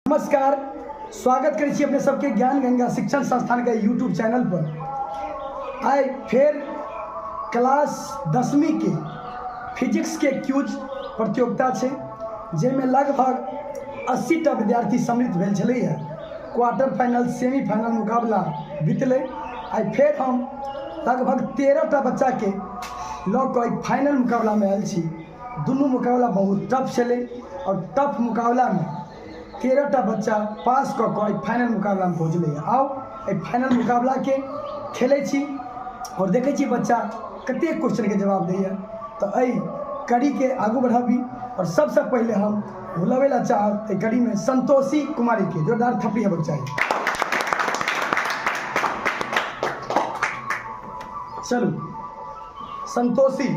नमस्कार, स्वागत करै छी अपने सबके ज्ञान गंगा शिक्षण संस्थान के यूट्यूब चैनल पर। आइ फिर क्लास 10वीं के फिजिक्स के क्यूज प्रतियोगिता छै, जाहिमे लगभग 80टा विद्यार्थी सम्मिलित भेल छलैए। क्वार्टर फाइनल सेमीफाइनल मुकाबला बीतलै। आइ फेर हम लगभग 13टा बच्चा के लऽ कऽ फाइनल मुकाबला में आयल छी। दुनू मुकाबला बहुत टफ छलै और टफ मुकाबला में 13टा बच्चा पास कऽ कऽ फाइनल मुकाबला में पहुँचलै। आओ फाइनल मुकाबला के खेलै छी और देखै छी बच्चा कतेक क्वेश्चन के जवाब दैए। तो कड़ी के आगू बढ़ाबी और सबसे पहले हम बुलावे ला चाहब कड़ी में संतोषी कुमारी के जोरदार थप्पड़ी हेबाक चाही। चलू संतोषी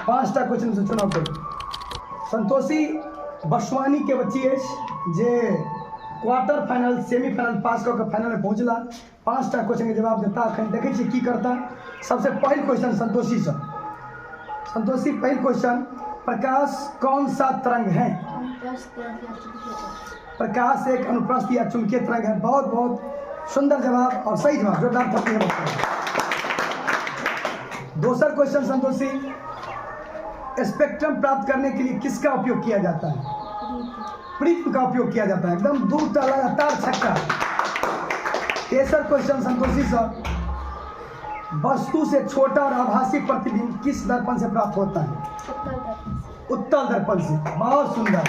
5टा क्वेश्चन से चुनाव करू। संतोषी बसवानी के बच्ची है जे क्वार्टर फाइनल सेमीफाइनल पास कऽ फाइनल में पहुँचला। 5टा क्वेश्चन के जवाब देता। अखन देखै छी की करता। सबसे पहल क्वेश्चन संतोषी से। संतोषी पहल क्वेश्चन, प्रकाश कौन सा तरंग है? प्रकाश एक अनुप्रस्थ या चुंबकीय तरंग है। बहुत बहुत सुंदर जवाब और सही जवाब, जोरदार थप्पड़ी है। दूसरा क्वेश्चन संतोषी, स्पेक्ट्रम प्राप्त करने के लिए किसका उपयोग किया जाता है? प्रिज्म का उपयोग किया जाता है। एकदम 2टा लगातार छक्का। तीसरा क्वेश्चन संतोषी सर, वस्तु से छोटा और आभासी प्रतिबिंब किस दर्पण से प्राप्त होता है? उत्तल दर्पण से। बहुत सुंदर।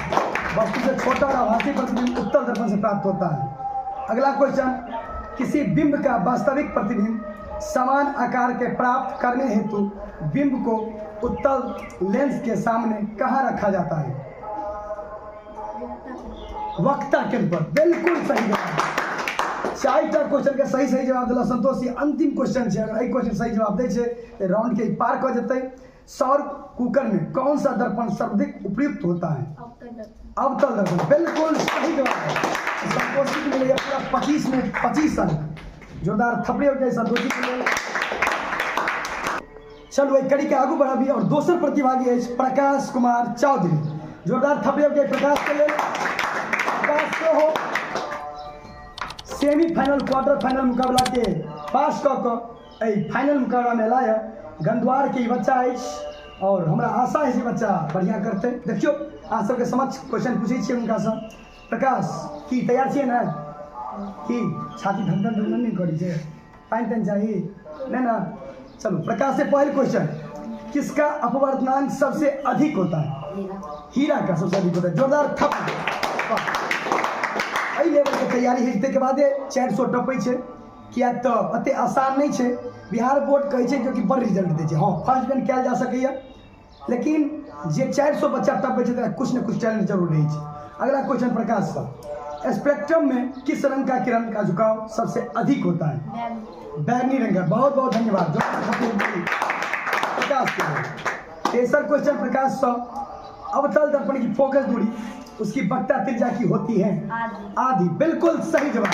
वस्तु से छोटा और आभासी प्रतिबिंब उत्तल दर्पण से प्राप्त होता है। अगला क्वेश्चन, किसी बिंब का वास्तविक प्रतिबिंब समान आकार के प्राप्त करने हेतु बिंब को उत्तल लेंस के सामने कहाँ रखा जाता है? वक्ता केंद्र पर। बिल्कुल सही जवाब। 4टा क्वेश्चन के सही जवाब दिला संतोषी। अंतिम क्वेश्चन है, अगर क्वेश्चन सही जवाब दे छे राउंड के पार कर जते। सौर कुकर में कौन सा दर्पण सर्वाधिक उपयुक्त होता है? अवतल दर्पण। बिल्कुल सही जवाब है। संतोषी के लिए पूरा 25 में 25 अंक। जोरदार थप्पड़ी हो जाए संतोषी के लिए। चलो एक कड़ी के आगू बढ़ाबी और दूसर प्रतिभागी है प्रकाश कुमार चौधरी। जोरदार थप्पड़ी हो जाए प्रकाश के लिए। प्रकाश को हो सेमीफाइनल क्वार्टर फाइनल मुकाबला के पास कऽ फाइनल मुकाबला में लाया। गंदवार के बच्चा है और हमरा आशा है कि बच्चा बढ़िया करते। देखियो अहाँ सबके समक्ष क्वेश्चन पूछे छियै उनका सब। प्रकाश की तैयार छियै ना? कि छाती धन धन नहीं करी छे? पानी तन चाहिए नहीं ना? चलो प्रकाश से पहले क्वेश्चन, किसका अपवर्तनांक सबसे अधिक होता है? हीरा का सबसे अधिक होता है। जोरदार थप्पड़ी। लेवल के तैयारी है के बाद 400 टपै छे। किया तो अते आसान नहीं छे। बिहार बोर्ड कहे छे जो कि बड़ रिजल्ट दे छे। हाँ, फर्स्ट बेंच कैल जा सकैया, लेकिन जे 400 बच्चा टपै छे त कुछ न कुछ टैलेंट जरूर रही छे। अगला क्वेश्चन प्रकाश का, स्पेक्ट्रम में किस रंग का किरण का झुकाव सबसे अधिक होता है? बैगनी रंग का। बहुत बहुत धन्यवाद प्रकाश के। तीसरा क्वेश्चन प्रकाश सा, अवतल दर्पण की फोकस दूरी उसकी वक्ता त्रिज्या की होती है? आधी। बिल्कुल सही जवाब।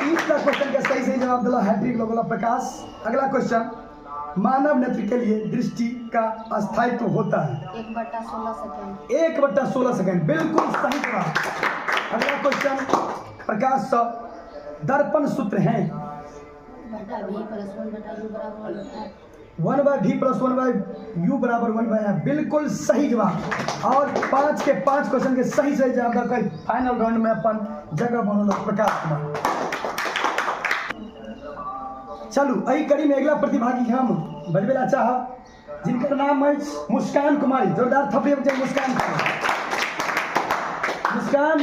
3टा क्वेश्चन का सही जवाब दिला हैट्रिक लगोला प्रकाश। अगला क्वेश्चन, मानव नेत्र के लिए दृष्टि का स्थायित्व होता है? 1/16 सेकंड। 1/16 सेकंड। बिल्कुल सही जवाब। अगला क्वेश्चन प्रकाश सा, दर्पण सूत्र है? 1/v+1/u बराबर 1/f। बिल्कुल सही जवाब। और 5 के 5 क्वेश्चन के सही जवाब देकर फाइनल राउंड में अपन जगह बनल प्रकाश कुमार। चलू कड़ी में अगला प्रतिभागी हम बजबेला चाह जिनका नाम है मुस्कान कुमारी। जोरदार थप्पड़ी हो जाए मुस्कान कुमारी। मुस्कान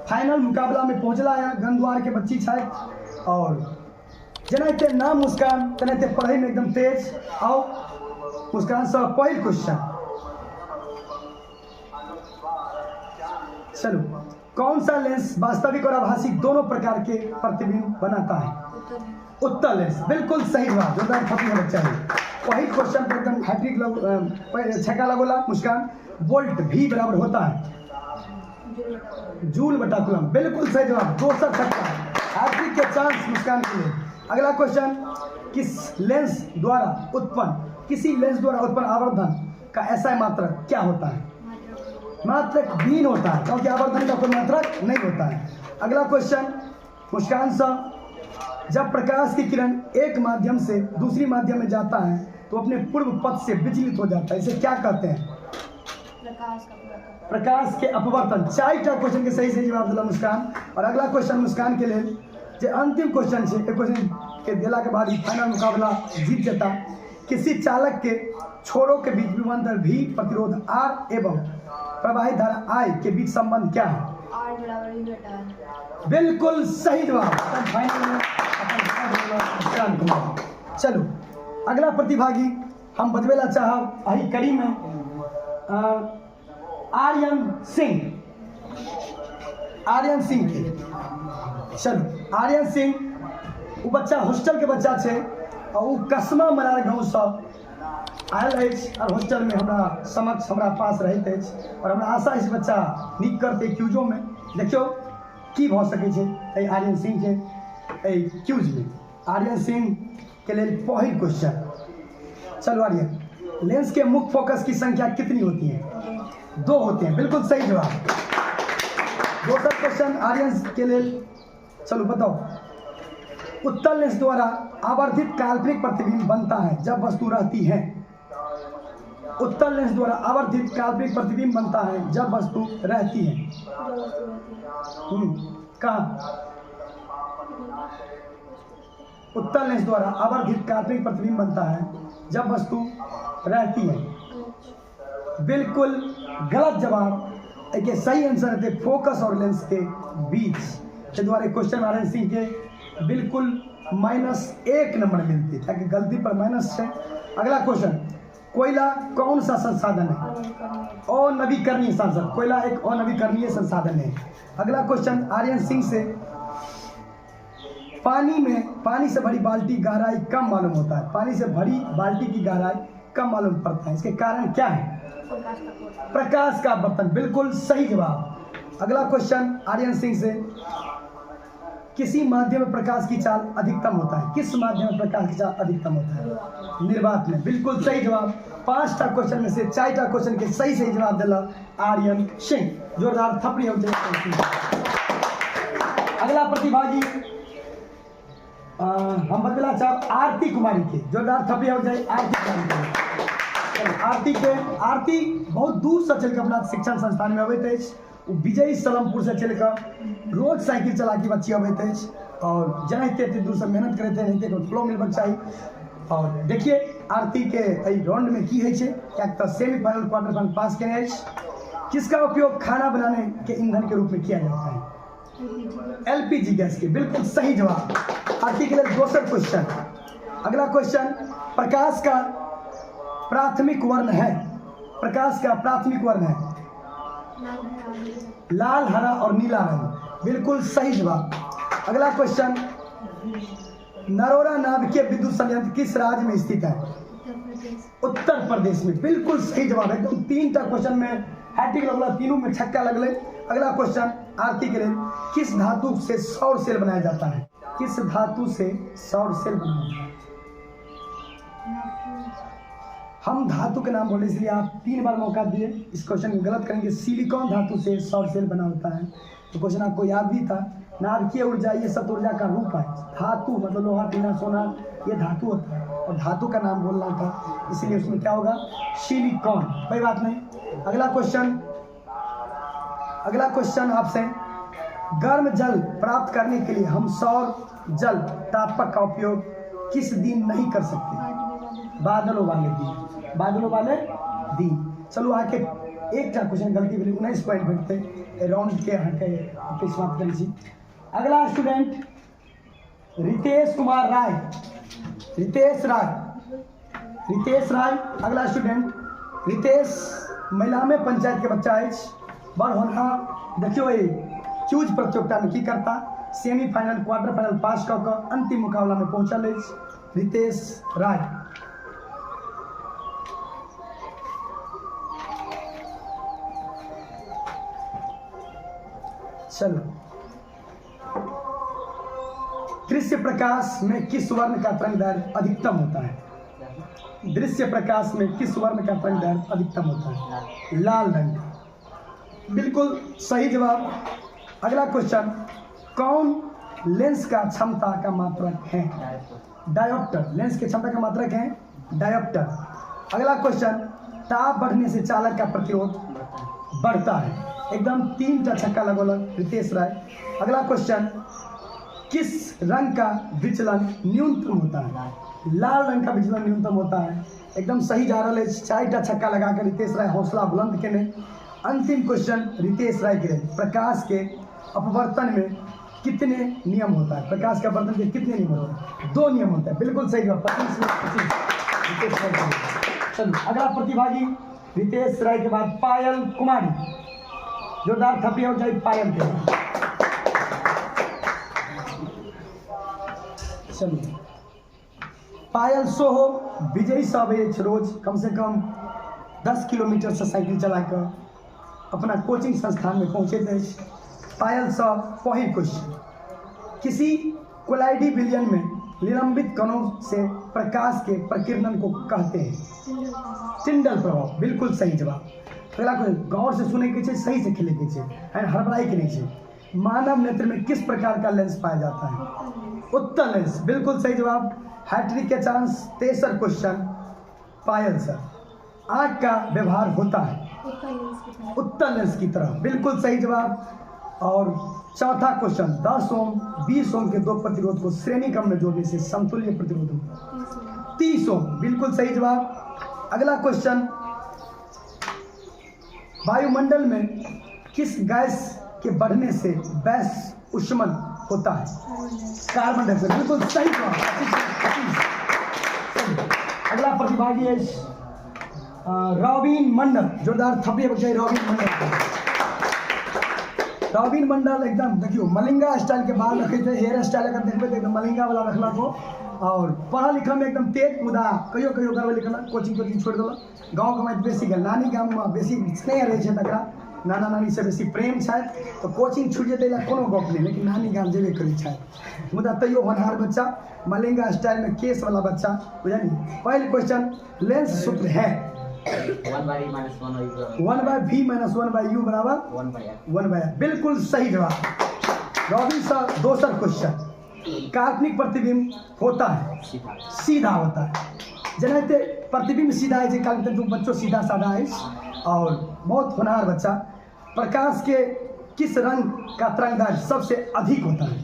फाइनल मुकाबला में पहुंचला है। गंदवार के बच्ची छाई और जनाते नाम मुस्कान तनाते पढ़ाई में एकदम तेज। आओ मुस्कान से पहल क्वेश्चन, चलो कौन सा लेंस वास्तविक और आभासी दोनों प्रकार के प्रतिबिंब बनाता है? उत्तल लेंस। बिल्कुल सही जवाब। जोरदार थप्पड़ी होना चाहिए। पहल क्वेश्चन पर एकदम हैट्रिक छक्का लगोला मुस्कान। वोल्ट V बराबर होता है जूल बटा कूलम। बिल्कुल सही जवाब। दूसरा छक्का। हैट्रिक के चांस मुस्कान के लिए। अगला क्वेश्चन, किसी लेंस द्वारा उत्पन्न आवर्धन का SI मात्रक क्या होता है? मात्रक बीन होता है, क्योंकि आवर्धन का कोई मात्रक नहीं होता है। अगला क्वेश्चन मुस्कान साहब, जब प्रकाश की किरण एक माध्यम से दूसरी माध्यम में जाता है तो अपने पूर्व पथ से विचलित हो जाता है, इसे क्या कहते हैं? प्रकाश के अपवर्तन। 4टा क्वेश्चन के सही सही जवाब दिला मुस्कान। और अगला क्वेश्चन मुस्कान के लिए जो अंतिम क्वेश्चन है, क्वेश्चन के दिला के बाद फाइनल मुकाबला जीत जाता। किसी चालक के छोरों के बीच विभवांतर V प्रतिरोध R एवं प्रवाहित धारा I के बीच संबंध क्या है? R बराबर U बटा R। बिल्कुल सही जवाब। फाइनल में मुस्कान कुमार। चलो अगला प्रतिभागी हम बदवेला चाहब अही कड़ी में आर्यन सिंह के। चलो आर्यन सिंह वो बच्चा हॉस्टल के बच्चा छे और वो कसमा मनार गाँव सब आयल अछि और हॉस्टल में हमरा समक्ष हमरा पास रहैत अछि और हमरा आशा इस बच्चा नीक करते क्यूजो में। देखियो की भ सकै छै एहि आर्यन सिंह के एहि क्यूज में। आर्यन सिंह के लिए पहिल क्वेश्चन। चलो आर्यन, लेंस के मुख्य फोकस की संख्या कितनी होती है? 2 होते हैं, बिल्कुल सही जवाब। दूसरा क्वेश्चन आर्यन के लिए, चलो बताओ। उत्तल लेंस द्वारा आवर्धित काल्पनिक प्रतिबिंब बनता है जब वस्तु रहती है। उत्तल लेंस द्वारा आवर्धित काल्पनिक प्रतिबिंब बनता है जब वस्तु रहती है। कहाँ? उत्तल लेंस द्वारा आवर्धित काल्पनिक प्रतिबिंब बनता है जब वस्तु रहती है। बिल्कुल गलत जवाब। एक सही आंसर है फोकस और लेंस के बीच के द्वारा क्वेश्चन आर्यन सिंह के बिल्कुल -1 नंबर मिलती है, ताकि गलती पर माइनस है। अगला क्वेश्चन, कोयला कौन सा संसाधन है? अनवीकरणीय संसाधन। कोयला एक अनवीकरणीय संसाधन है। अगला क्वेश्चन आर्यन सिंह से, पानी से भरी बाल्टी गहराई कम मालूम होता है। पानी से भरी बाल्टी की गहराई कम मालूम पड़ता है, इसके कारण क्या है? प्रकाश का अपवर्तन। बिल्कुल सही जवाब। अगला क्वेश्चन आर्यन सिंह से, किसी माध्यम में प्रकाश की चाल अधिकतम होता है? किस माध्यम में प्रकाश की चाल अधिकतम होता है? निर्वात में। बिल्कुल सही जवाब। 5टा क्वेश्चन में से 4टा क्वेश्चन के सही सही जवाब दिला आर्यन सिंह। जोरदार थपड़ी हो जाए। अगला प्रतिभागी हम बदला चाहब आरती कुमारी के। जोरदार थपड़ी हो जाए आरती कुमारी के। आरती बहुत दूर से चल के अपना शिक्षण संस्थान में अबैत अछि। विजयी सलमपुर से चल कर रोज साइकिल चला के बच्ची अबैत अछि और जनाते दूर से मेहनत करते नहीं फ्लो मिलबक चाहिए। और देखिए आरती के राउंड में की है, क्या तो सेमीफाइनल क्वार्टर फाइनल पास किए अछि। किसका उपयोग खाना बनाने के ईंधन के रूप में किया जाता है? LPG गैस के। बिल्कुल सही जवाब। आरती के लिए दूसरा क्वेश्चन। अगला क्वेश्चन, प्रकाश का प्राथमिक वर्ण है। प्रकाश का प्राथमिक वर्ण है लाल, हरा और नीला रंग। बिल्कुल सही जवाब। अगला क्वेश्चन, नरोरा नाभिकीय विद्युत संयंत्र किस राज्य में स्थित है? उत्तर प्रदेश में। बिल्कुल सही जवाब। एकदम 3टा क्वेश्चन में हैट्रिक लगला, तीनों में छक्का लगले। अगला क्वेश्चन आरती के लिए, किस धातु से सौर सेल बनाया जाता है? किस धातु से सौर सेल बनाया जाता है? हम धातु के नाम बोले इसलिए आप 3 बार मौका दिए। इस क्वेश्चन को गलत करेंगे। सिलिकॉन धातु से सौर सेल बना होता है। तो क्वेश्चन आपको याद भी था। नाभिकीय ऊर्जा ये सत ऊर्जा का रूप है। धातु मतलब लोहा, टीना, सोना ये धातु होता है और धातु का नाम बोलना था, इसलिए उसमें क्या होगा? सिलिकॉन। कोई बात नहीं। अगला क्वेश्चन आपसे, गर्म जल प्राप्त करने के लिए हम सौर जल तापक का उपयोग किस दिन नहीं कर सकते? बादलों वाले दिन। चलो आके एक क्वेश्चन गलती मिली, 19 पॉइंट भेटते राउंड के समाप्त करी। अगला स्टूडेंट रितेश राय। अगला स्टूडेंट रितेश महिलामे पंचायत के बच्चा अछि। बड़ होनहार। देखियो क्यूज प्रतियोगिता में की करता, सेमीफाइनल क्वार्टर फाइनल पास कऽ कऽ अंतिम मुकाबला में पहुंचल अछि रितेश राय। चलो, दृश्य प्रकाश में किस वर्ण का तरंगदैर्घ्य अधिकतम होता है? दृश्य प्रकाश में किस वर्ण का तरंगदैर्घ्य अधिकतम होता है? लाल रंग। बिल्कुल सही जवाब। अगला क्वेश्चन, कौन लेंस का क्षमता का मात्रक है? डायोप्टर। लेंस की क्षमता का मात्रक है डायोप्टर। अगला क्वेश्चन, ताप बढ़ने से चालक का प्रतिरोध बढ़ता है। एकदम 3 छक्का लगोलक रितेश राय। अगला क्वेश्चन, किस रंग का विचलन न्यूनतम होता है? लाल रंग का विचलन न्यूनतम होता है। एकदम सही जा रहा है। 4 छक्का लगाकर रितेश राय हौसला बुलंद के ने। अंतिम क्वेश्चन रितेश राय के लिए, प्रकाश के अपवर्तन में कितने नियम होता है? प्रकाश के अपवर्तन के कितने नियम होते हैं? 2 नियम होते हैं। बिल्कुल सही जवाब, 25 में 25 रितेश राय के लिए। चलो अगला प्रतिभागी रितेश राय के बाद पायल कुमारी। जोरदार थपिया हो जाए पायल के। चलिए, पायल सोहो विजयी सावेज रोज कम से कम 10 किलोमीटर से साइकिल चलाकर अपना कोचिंग संस्थान में पहुँचे थे। पायल साहब पहिल क्वेश्चन, किसी कोलाइडी विलयन में निलंबित कणों से प्रकाश के प्रकीर्णन को कहते हैं? टिंडल प्रभाव। बिल्कुल सही जवाब। अगला क्वेश्चन, गौर से सुने के चाहिए, सही से खेले के चाहिए, हड़बड़ाई के नहीं चाहिए। मानव नेत्र में किस प्रकार का लेंस पाया जाता है? उत्तल लेंस। बिल्कुल सही जवाब। हैट्रिक के चांस। 33 क्वेश्चन, पायल सर, आँख का व्यवहार होता है उत्तल लेंस की तरह। बिल्कुल सही जवाब। और चौथा क्वेश्चन, 10 ओम 20 ओम के 2 प्रतिरोध को श्रेणी क्रम में जोड़ने से समतुल्य प्रतिरोध होगा 30 ओम। बिल्कुल सही जवाब। अगला क्वेश्चन, वायुमंडल में किस गैस के बढ़ने से गैस ऊष्मन होता है? Carbon dioxide. बिल्कुल सही जवाब। अगला प्रतिभागी है रॉबिन मंडल। जोरदार थप्पी बजाई रॉबिन मंडल। रॉबिन मंडल एकदम देखियो मलिंगा स्टाइल के बाल रखे थे, हेयर स्टाइल अगर देखबे तो एकदम मलिंगा वाला रखला को। और पढ़ा लिखा में एकदम तेज मुदा कहियो कहियो करबे लिखला, कोचिंग छोड़ देला। गाँव में बेसी गेल, नानी गाम में बेसी स्नेह रहे छै तकरा, नाना नानी से बेसी प्रेम छै, तो कोचिंग छूट जेतै ला कोनो गप नहीं, लेकिन नानी गाम जेबे करै छै। मुदा तैयो होनहार बच्चा, मलिंगा स्टाइल में केस वाला बच्चा, बुझलिए। पहले क्वेश्चन, लेंस सूत्र है 1/v - 1/u बराबर 1/f। बिल्कुल सही जवाब। रॉबिन सर, दूसरा क्वेश्चन, काल्पनिक प्रतिबिंब होता है सीधा होता है। जनाते प्रतिबिंब सीधा है, काल्पनिक तुम बच्चों सीधा साधा है। और बहुत होनहार बच्चा, प्रकाश के किस रंग का तरंगदैर्घ्य सबसे अधिक होता है?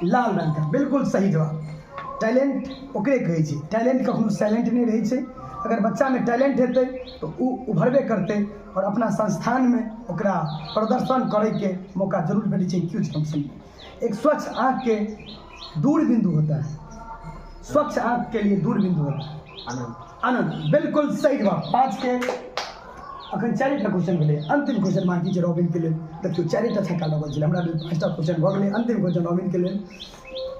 लाल रंग का। बिल्कुल सही जवाब। टैलेंट ओकरे कहै छै, टैलेंट कखनो साइलेंट नहीं रहे छै। अगर बच्चा में टैलेंट हेतै तो उ उभरबे करते और अपना संस्थान में ओकरा प्रदर्शन करे के मौका जरूर भेटै छै क्यूज फंक्शन में। एक स्वच्छ आँख के दूर बिंदु होता है, स्वच्छ आँख के लिए दूर बिंदु होता है आनंद। बिल्कुल सही जवाब। 5 के अखन 4टा क्वेश्चन भेलै। अंतिम क्वेश्चन बाकी छै रॉबिन के लिए। देखियो 4टा छक्का लगल छै, हमरा 5टा क्वेश्चन भऽ गेलै। अंतिम क्वेश्चन रॉबिन के लिए।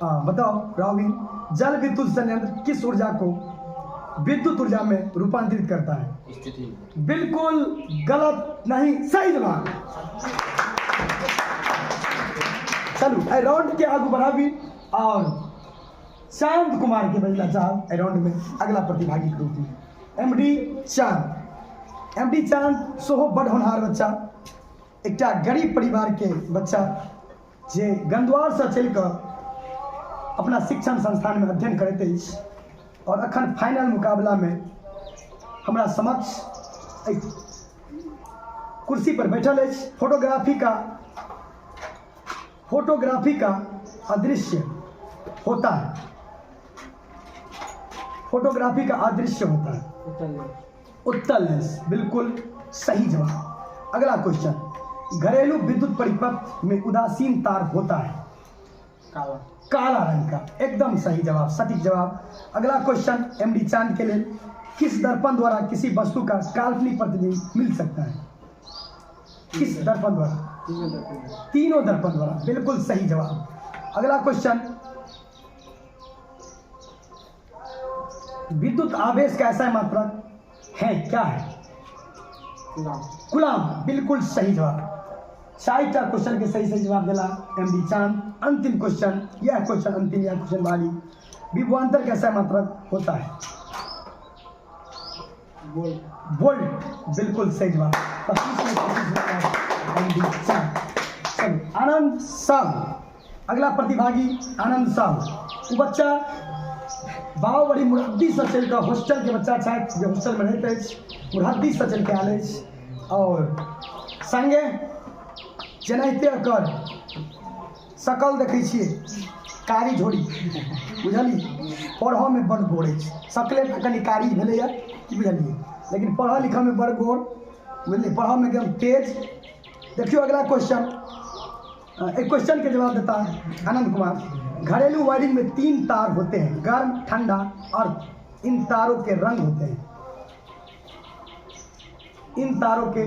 बताओ रॉबिन, जल विद्युत संयंत्र किस ऊर्जा को विद्युत ऊर्जा में रूपांतरित करता है? स्थिति। बिल्कुल गलत नहीं, सही जवाब। चलो राउंड के आगू बढ़ाबी और चांद कुमार के बजला चाहब राउंड में अगला प्रतिभागी के रूप में। एमडी चांद। एमडी चांद सोहो बड़ होनहार बच्चा, एकटा गरीब परिवार के बच्चा जे गंदवार से चल कर अपना शिक्षण संस्थान में अध्ययन करते अछि और अखन फाइनल मुकाबला में हमरा समक्ष एक कुर्सी पर बैठल अछि। फोटोग्राफी का अदृश्य होता है। फोटोग्राफी का अदृश्य होता है उत्तल लेंस। बिल्कुल सही जवाब। अगला क्वेश्चन, घरेलू विद्युत परिपथ में उदासीन तार होता है काला रंग का। एकदम सही जवाब, सटीक जवाब। अगला क्वेश्चन एमडी चांद के लिए, किस दर्पण द्वारा किसी वस्तु का काल्पनिक प्रतिबिंब मिल सकता है? किस दर्पण द्वारा? तीनों दर्पण द्वारा। बिल्कुल सही जवाब। अगला क्वेश्चन, विद्युत आवेश का ऐसा मात्रक है, क्या है? कूलाम। बिल्कुल सही जवाब। 4टा क्वेश्चन के सही जवाब दिला एमडी चांद। अंतिम क्वेश्चन, यह क्वेश्चन अंतिम, यह क्वेश्चन वाली, विभवांतर कैसा मात्रक होता है? वोल्ट। बिल्कुल सही जवाब। 25 में 25 चलो आनंद साहु अगला प्रतिभागी आनंद साहु। वो बच्चा बाबरी मुरहद्दी से चल के हॉस्टल के बच्चा छथि जे हॉस्टल में रहते अछि, मुरहद्दी से चल के आयल अछि और संगे जेनाहिते एकर शकल देखै छियै कारी झोड़ी बुझलियै, पढ़ऽ में बड़ गोर अछि, शकले पर कनि कारी भेलैया कि बुझलियै, लेकिन पढ़ऽ लिखऽ में बड़ गोर बुझलियै, पढ़ऽ में एकदम तेज। देखियो अगला क्वेश्चन, एक क्वेश्चन के जवाब देता है आनंद कुमार। घरेलू वायरिंग में 3 तार होते हैं, गर्म, ठंडा और इन तारों के रंग होते हैं। इन तारों के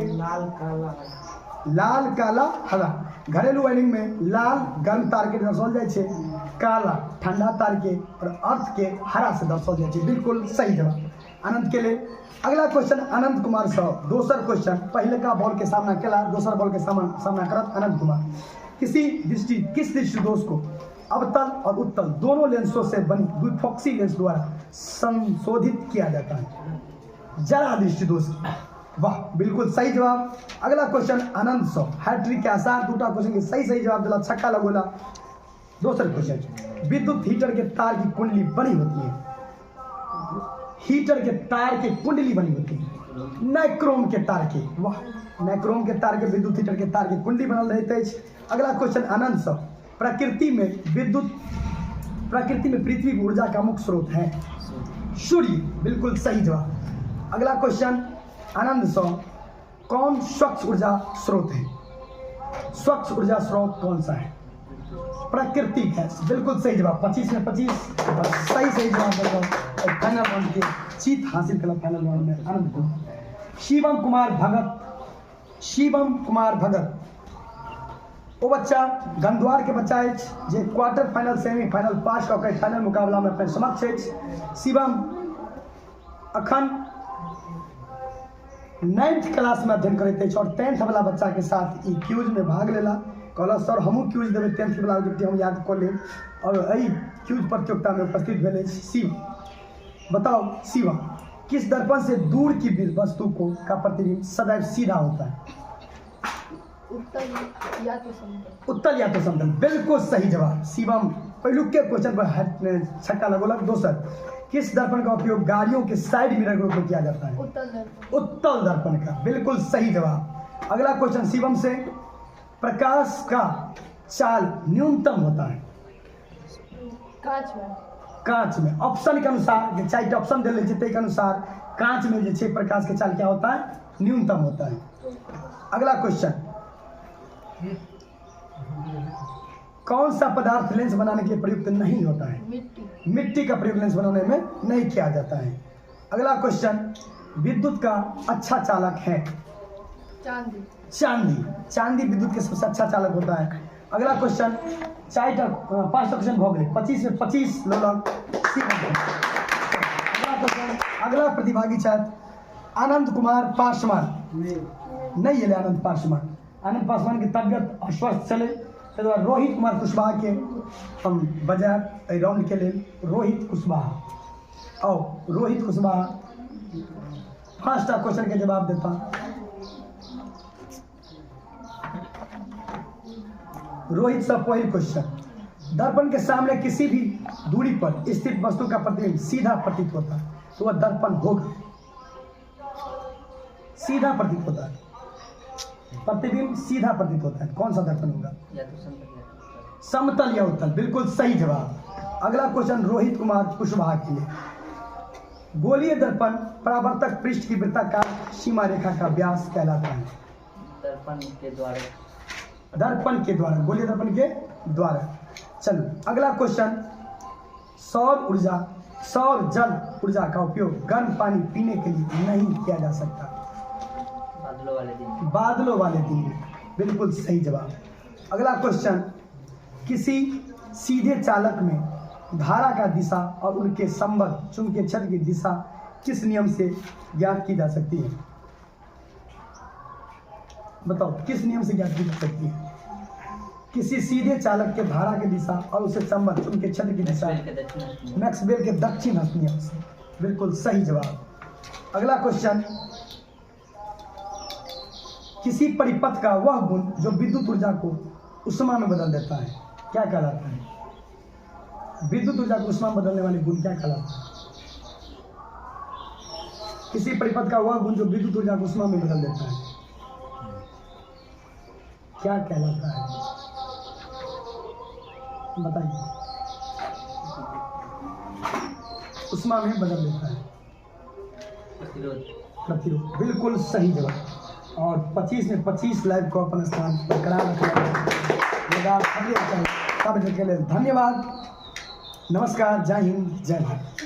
लाल काला हरा। घरेलू वायरिंग में लाल गर्म तार के दर्शाओल जाए छे, काला ठंडा तार के और अर्थ के हरा से दर्शाओल जाए छे। बिल्कुल सही जवाब आनंद के लिए। अगला क्वेश्चन आनंद कुमार साहब, दोसर क्वेश्चन, पहले का बॉल के सामना केला, दोसर बॉल के सामना करत आनंद कुमार। किस दृष्टि दोष को अवतल और उत्तल दोनों लेंसों से बनी द्विफोक्सी लेंस द्वारा संशोधित किया जाता है? जरा दृष्टि दोष। वाह, बिल्कुल सही जवाब। अगला क्वेश्चन आनंद साहब, हैट्रिक के आसार दूटा क्वेश्चन के सही जवाब दिला, छक्का लगोला। दोसर क्वेश्चन, विद्युत हीटर के तार की कुंडली बनी होती है, हीटर के तार की कुंडली बनी होती है नाइक्रोम के तार के। वाह, नाइक्रोम के तार के विद्युत हीटर के तार की कुंडली बनल रहते हैं। अगला क्वेश्चन आनंद साहब, प्रकृति में पृथ्वी की ऊर्जा का मुख्य स्रोत है सूर्य। बिल्कुल सही जवाब। अगला क्वेश्चन आनंद साहब, कौन स्वच्छ ऊर्जा स्रोत है? स्वच्छ ऊर्जा स्रोत कौन सा है? प्रकृति गैस। बिल्कुल सही जवाब। 25 में 25 सही जवाब देगा और फाइनल राउंड के जीत हासिल कर फाइनल राउंड में आनंद को। शिवम कुमार भगत वो बच्चा गंदवार के बच्चा है जे क्वार्टर फाइनल सेमीफाइनल पास कऽ के फाइनल मुकाबला में अपन समक्ष है। शिवम अखन 9th क्लास में अध्ययन करते हैं और 10th वाला बच्चा के साथ क्यूज में भाग लेला। कहला सर हमहूँ क्यूज देवे 10th वाला जो हम याद कर लेब और एहि क्यूज प्रतियोगिता में उपस्थित भेले। शिव बताओ, शिवा किस दर्पण से दूर की वस्तु को का प्रतिबिंब सदैव सीधा होता है? उत्तल या तो समतल। बिल्कुल सही जवाब। शिवम पहलू के क्वेश्चन पर छक्का लगोलक। दोसर, किस दर्पण का उपयोग गाड़ियों के साइड मिरर में किया जाता है? उत्तल दर्पण का। बिल्कुल सही जवाब। अगला क्वेश्चन शिवम से, प्रकाश का चाल न्यूनतम होता है कांच में। ऑप्शन के अनुसार 4 ऑप्शन दे के अनुसार कांच में जो है प्रकाश के चाल क्या होता है? न्यूनतम होता है। अगला क्वेश्चन, कौन सा पदार्थ लेंस बनाने के लिए प्रयुक्त नहीं होता है? मिट्टी का प्रयोग लेंस बनाने में नहीं किया जाता है। अगला क्वेश्चन, विद्युत का अच्छा चालक है? चांदी विद्युत के सबसे अच्छा चालक होता है। अगला क्वेश्चन, 5 क्वेश्चन हो गए, 25 में 25 लोग। अगला प्रतिभागी छथि आनंद कुमार पासवान। नहीं है आनंद पासवान की तबियत अस्वस्थ चले, ताहि दुआरे रोहित कुमार कुशवाहा के हम बजाय राउंड के लिए रोहित कुशवाहा। और रोहित कुशवाहा फर्स्ट क्वेश्चन के जवाब देता। रोहित साहब, पहला क्वेश्चन, दर्पण के सामने किसी भी दूरी पर स्थित वस्तु का प्रतिबिंब सीधा प्रतीत होता है तो वह दर्पण होगा। सीधा प्रतीत होता है, प्रतिबिंब सीधा प्रतीत होता है, कौन सा दर्पण होगा? समतल या उत्तल। बिल्कुल सही जवाब। अगला क्वेश्चन रोहित कुमार कुशवाहा के लिए, गोलीय दर्पण परावर्तक पृष्ठ की वृत्ताकार सीमा रेखा का व्यास कहलाता है? दर्पण के द्वारा, गोलीय दर्पण के द्वारा। चलो अगला क्वेश्चन, सौर जल ऊर्जा का उपयोग गर्म पानी पीने के लिए नहीं किया जा सकता? बादलों वाले दिन में। बिल्कुल सही जवाब। अगला क्वेश्चन, किसी सीधे चालक में धारा का दिशा और उनके संबद्ध चुंबकीय क्षेत्र की दिशा किस नियम से ज्ञात की जा सकती है? बताओ, किस नियम से ज्ञात की जा सकती है? किसी सीधे चालक के धारा की दिशा और उसे संबद्ध चुंबकीय क्षेत्र की दिशा मैक्सवेल के दक्षिण नियम से। बिल्कुल सही जवाब। अगला क्वेश्चन, किसी परिपथ का वह गुण जो विद्युत ऊर्जा को उष्मा में बदल देता है क्या कहलाता है? विद्युत ऊर्जा को उष्मा में बदलने वाले गुण क्या कहलाता है? किसी परिपथ का वह गुण जो विद्युत ऊर्जा को उष्मा में बदल देता है क्या कहलाता है? बताइए। उष्मा में बदल देता है प्रतिरोध। बिल्कुल सही जवाब। और 25 में 25 लाइव को अपन स्थान बरकरार रखना। धन्यवाद। नमस्कार, जय हिंद, जय भारत।